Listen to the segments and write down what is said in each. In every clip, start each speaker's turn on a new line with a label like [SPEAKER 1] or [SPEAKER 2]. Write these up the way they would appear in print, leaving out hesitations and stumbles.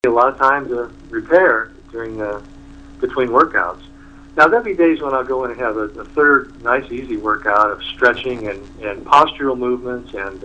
[SPEAKER 1] a lot of time to repair during between workouts. Now, there'll be days when I'll go in and have a third nice, easy workout of stretching and postural movements and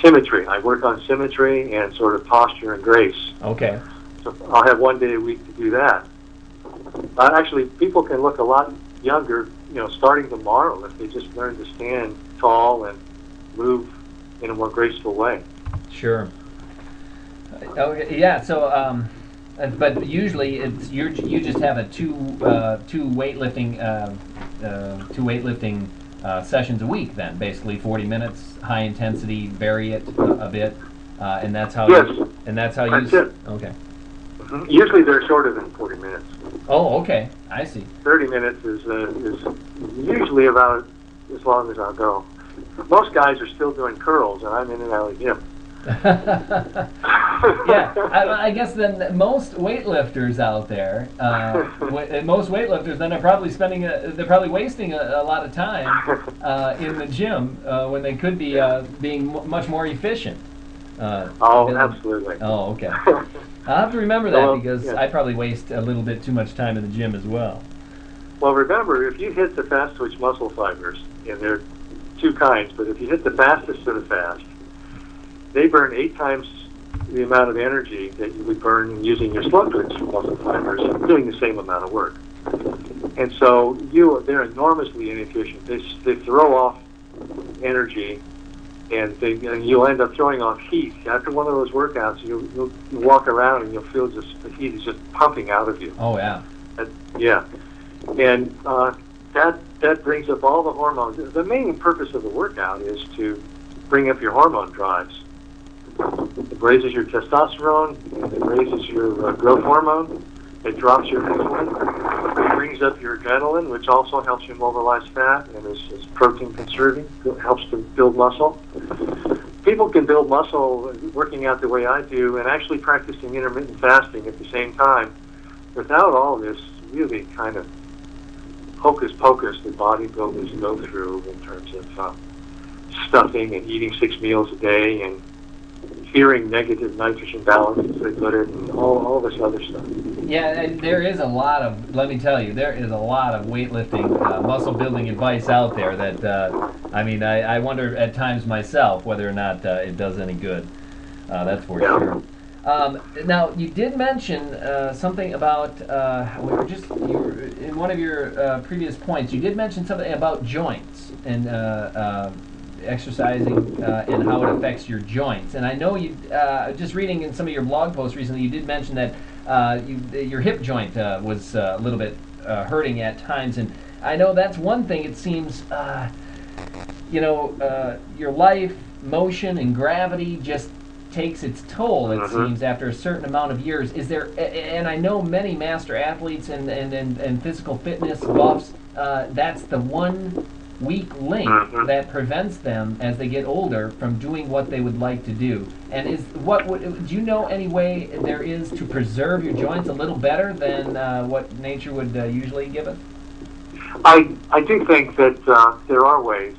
[SPEAKER 1] symmetry. I work on symmetry and sort of posture and grace.
[SPEAKER 2] Okay.
[SPEAKER 1] So I'll have one day a week to do that. Actually, people can look a lot younger, starting tomorrow if they just learn to stand tall and move in a more graceful way.
[SPEAKER 2] Sure. Okay. Yeah. So, but usually you just have a two weightlifting sessions a week. Then basically 40 minutes, high intensity, vary it a bit, and that's how.
[SPEAKER 1] Yes.
[SPEAKER 2] That's how
[SPEAKER 1] that's
[SPEAKER 2] you.
[SPEAKER 1] It.
[SPEAKER 2] Okay.
[SPEAKER 1] Mm-hmm. Usually they're shorter than 40 minutes.
[SPEAKER 2] Oh, okay. I see.
[SPEAKER 1] 30 minutes is usually about as long as I'll go. Most guys are still doing curls, and I'm in and out of the gym.
[SPEAKER 2] Yeah, I guess then most weightlifters out there, most weightlifters then are probably they're probably wasting a lot of time in the gym when they could be being much more efficient.
[SPEAKER 1] Absolutely.
[SPEAKER 2] Oh, okay. I'll have to remember that because
[SPEAKER 1] yeah.
[SPEAKER 2] I probably waste a little bit too much time in the gym as well.
[SPEAKER 1] Well, remember, if you hit the fast twitch muscle fibers, and there are two kinds, but if you hit the fastest of the fast, they burn 8 times the amount of energy that you would burn using your slow twitch muscle fibers, doing the same amount of work. And so they're enormously inefficient. They throw off energy, and you'll end up throwing off heat. After one of those workouts, you'll walk around and you'll feel just the heat is just pumping out of you.
[SPEAKER 2] Oh, yeah.
[SPEAKER 1] Yeah. And that brings up all the hormones. The main purpose of the workout is to bring up your hormone drives. It raises your testosterone, and it raises your growth hormone. It drops your insulin. It brings up your adrenaline, which also helps you mobilize fat and is protein conserving. It helps to build muscle. People can build muscle working out the way I do and actually practicing intermittent fasting at the same time without all this really kind of hocus pocus that bodybuilders go through in terms of stuffing and eating 6 meals a day and fearing negative nitrogen balance, as they put it, and all this other stuff.
[SPEAKER 2] Yeah, and there is a lot of, let me tell you, there is a lot of weightlifting, muscle building advice out there that, I wonder at times myself whether or not it does any good. That's for sure. Now, you did mention something about, in one of your previous points, you did mention something about joints and exercising and how it affects your joints. And I know you, just reading in some of your blog posts recently, you did mention that your hip joint was a little bit hurting at times. And I know that's one thing, it seems, your life, motion, and gravity just takes its toll, it seems, after a certain amount of years. Is there, and I know many master athletes and physical fitness buffs, that's the one weak link that prevents them as they get older from doing what they would like to do. And do you know any way there is to preserve your joints a little better than what nature would usually give us?
[SPEAKER 1] I do think that there are ways.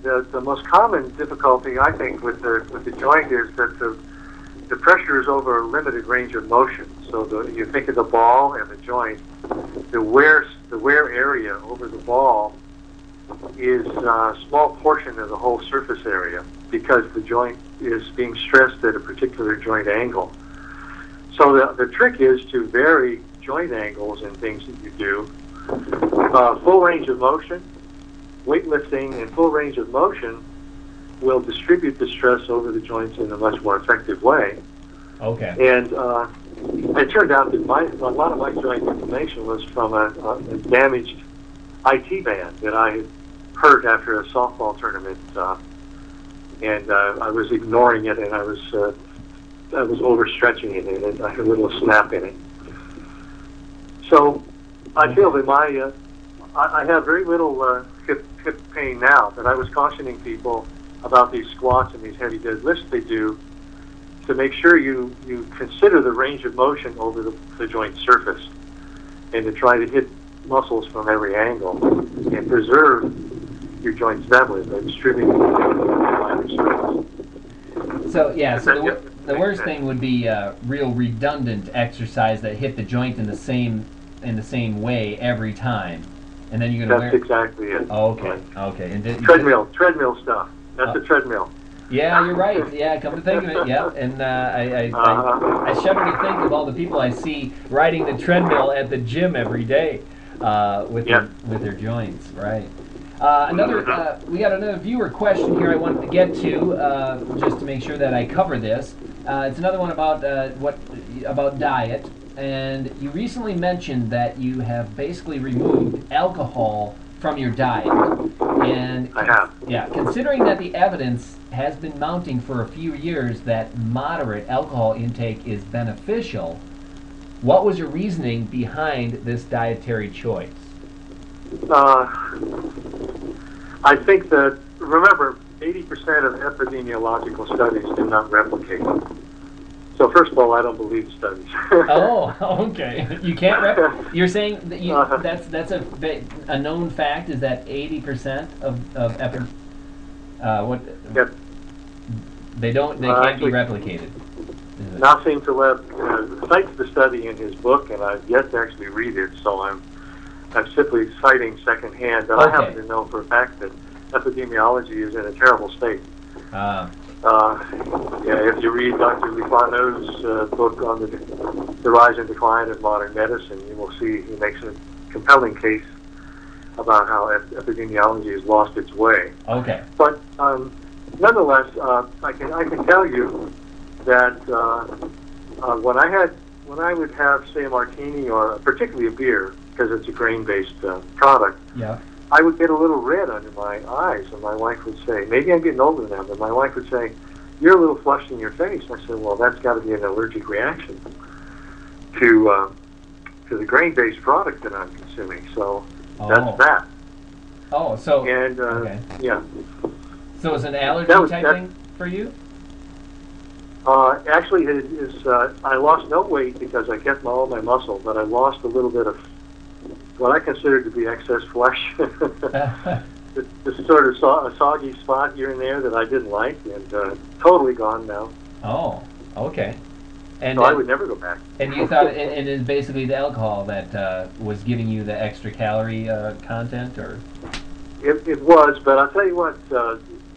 [SPEAKER 1] The most common difficulty, I think, with the joint is that the pressure is over a limited range of motion. So you think of the ball and the joint, the wear area over the ball is a small portion of the whole surface area because the joint is being stressed at a particular joint angle. So the trick is to vary joint angles and things that you do. Full range of motion, weightlifting and full range of motion will distribute the stress over the joints in a much more effective way.
[SPEAKER 2] Okay.
[SPEAKER 1] And it turned out that a lot of my joint inflammation was from a damaged IT band that I had hurt after a softball tournament, and I was ignoring it, and I was overstretching it, and I had a little snap in it. So I feel that I have very little hip pain now, but I was cautioning people about these squats and these heavy deadlifts they do to make sure you consider the range of motion over the joint surface and to try to hit muscles from every angle and preserve your joints that way by distributing the surface.
[SPEAKER 2] So yeah, so The worst thing would be real redundant exercise that hit the joint in the same way every time, and then you're gonna
[SPEAKER 1] That's
[SPEAKER 2] wear.
[SPEAKER 1] exactly it.
[SPEAKER 2] Oh, okay,
[SPEAKER 1] Right.
[SPEAKER 2] okay. And
[SPEAKER 1] Treadmill stuff. That's a treadmill.
[SPEAKER 2] Yeah, you're right. Yeah, come to think of it, yeah. And I shudder to think of all the people I see riding the treadmill at the gym every day with their joints, right? We got another viewer question here I wanted to get to just to make sure that I cover this. It's another one about about diet, and you recently mentioned that you have basically removed alcohol from your diet. And
[SPEAKER 1] I have.
[SPEAKER 2] Yeah, considering that the evidence has been mounting for a few years that moderate alcohol intake is beneficial, what was your reasoning behind this dietary choice?
[SPEAKER 1] I think that, remember, 80% of epidemiological studies do not replicate. So first of all, I don't believe the studies.
[SPEAKER 2] Oh, okay. You can't you're saying that that's a known fact, is that 80% of what?
[SPEAKER 1] Yep.
[SPEAKER 2] They can't be replicated.
[SPEAKER 1] Nothing to cites the study in his book, and I've yet to actually read it, so I'm simply citing secondhand, but I happen to know for a fact that epidemiology is in a terrible state. If you read Dr. Lifano's book on the rise and decline of modern medicine, you will see he makes a compelling case about how epidemiology has lost its way.
[SPEAKER 2] Okay.
[SPEAKER 1] But nonetheless, I can tell you that when I would have, say, a martini or particularly a beer, because it's a grain-based product,
[SPEAKER 2] yeah,
[SPEAKER 1] I would get a little red under my eyes, and my wife would say, maybe I'm getting older now, but my wife would say, you're a little flushed in your face. I said, well, that's got to be an allergic reaction to the grain-based product that I'm consuming. So that's that.
[SPEAKER 2] Oh, so
[SPEAKER 1] and
[SPEAKER 2] okay.
[SPEAKER 1] Yeah.
[SPEAKER 2] So it's an allergy type thing for you?
[SPEAKER 1] Actually, it is. I lost no weight because I kept all my muscle, but I lost a little bit of what I consider to be excess flesh. This sort of a soggy spot here and there that I didn't like, and totally gone now.
[SPEAKER 2] Oh, okay. And
[SPEAKER 1] so I would never go back.
[SPEAKER 2] And you thought it is basically the alcohol that was giving you the extra calorie content, or? It
[SPEAKER 1] was, but I'll tell you what.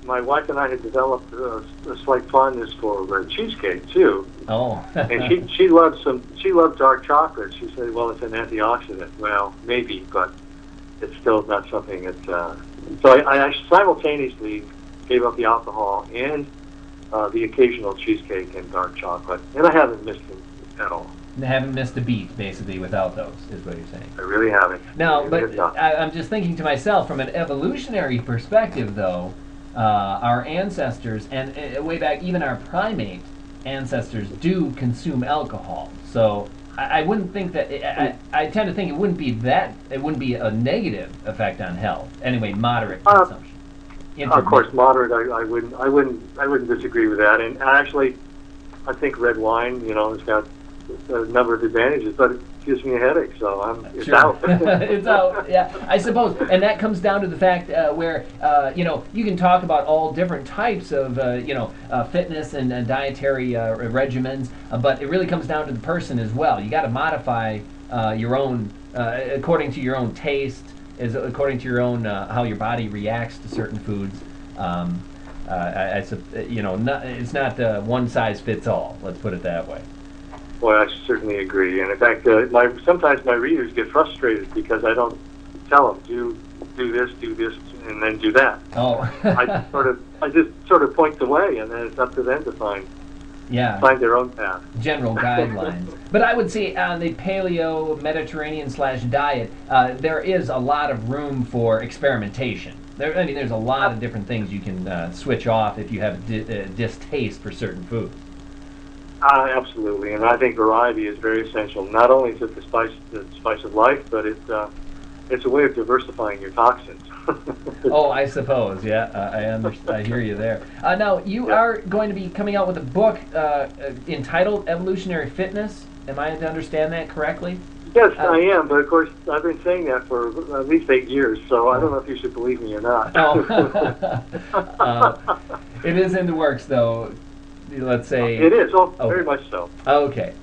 [SPEAKER 1] My wife and I had developed a slight fondness for cheesecake too.
[SPEAKER 2] Oh.
[SPEAKER 1] And she loved dark chocolate. She said, "Well, it's an antioxidant." Well, maybe, but it's still not something that. So I simultaneously gave up the alcohol and the occasional cheesecake and dark chocolate, and I haven't missed them at all.
[SPEAKER 2] Haven't missed a beat, basically, without those, is what you're saying.
[SPEAKER 1] I really haven't.
[SPEAKER 2] Now, but I'm just thinking to myself, from an evolutionary perspective, though. Our ancestors, and way back, even our primate ancestors, do consume alcohol. So I wouldn't think that. I tend to think it wouldn't be a negative effect on health. Anyway, moderate consumption.
[SPEAKER 1] Of course, moderate. I wouldn't disagree with that. And actually, I think red wine, has got a number of advantages, but it gives me a headache, so it's out.
[SPEAKER 2] It's out, yeah, I suppose. And that comes down to the fact where, you can talk about all different types of, fitness and dietary regimens, but it really comes down to the person as well. You got to modify your own, according to your own taste, according to your own, how your body reacts to certain foods. It's not one size fits all, let's put it that way.
[SPEAKER 1] Well, I certainly agree, and in fact, sometimes my readers get frustrated because I don't tell them do this, and then do that.
[SPEAKER 2] Oh,
[SPEAKER 1] I just sort of point the way, and then it's up to them to find their own path.
[SPEAKER 2] General guidelines. But I would say on the paleo Mediterranean / diet, there is a lot of room for experimentation. There's a lot of different things you can switch off if you have a distaste for certain foods.
[SPEAKER 1] Absolutely, and I think variety is very essential. Not only is it the spice of life, but it's a way of diversifying your toxins.
[SPEAKER 2] Oh, I suppose, yeah. I understand. I hear you there. Now, you are going to be coming out with a book entitled Evolutionary Fitness. Am I to understand that correctly?
[SPEAKER 1] Yes, I am, but of course, I've been saying that for at least 8 years, so I don't know if you should believe me or not.
[SPEAKER 2] Oh. It is in the works, though. let's say.
[SPEAKER 1] It is. Oh,
[SPEAKER 2] Okay.
[SPEAKER 1] very much so.
[SPEAKER 2] Okay.